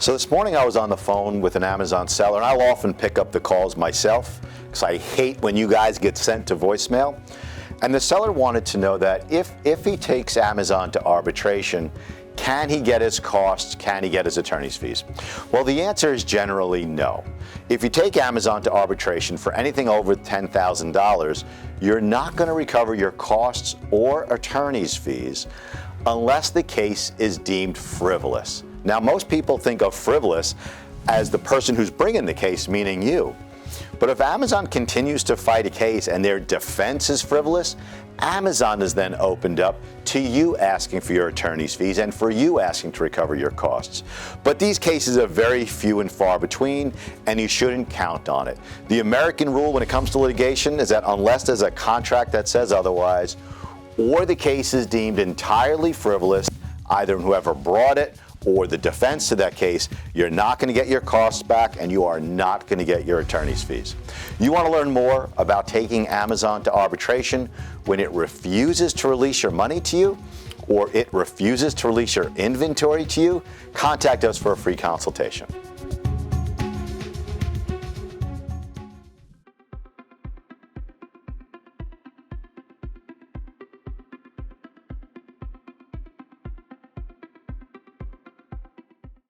So this morning I was on the phone with an Amazon seller, and I'll often pick up the calls myself because I hate when you guys get sent to voicemail. And the seller wanted to know that if he takes Amazon to arbitration, can he get his costs? Can he get his attorney's fees? Well, the answer is generally no. If you take Amazon to arbitration for anything over $10,000, you're not going to recover your costs or attorney's fees unless the case is deemed frivolous. Now, most people think of frivolous as the person who's bringing the case, meaning you. But if Amazon continues to fight a case and their defense is frivolous, Amazon is then opened up to you asking for your attorney's fees and for you asking to recover your costs. But these cases are very few and far between, and you shouldn't count on it. The American rule when it comes to litigation is that unless there's a contract that says otherwise, or the case is deemed entirely frivolous, either whoever brought it or the defense to that case, you're not going to get your costs back and you are not going to get your attorney's fees. You want to learn more about taking Amazon to arbitration when it refuses to release your money to you or it refuses to release your inventory to you? Contact us for a free consultation.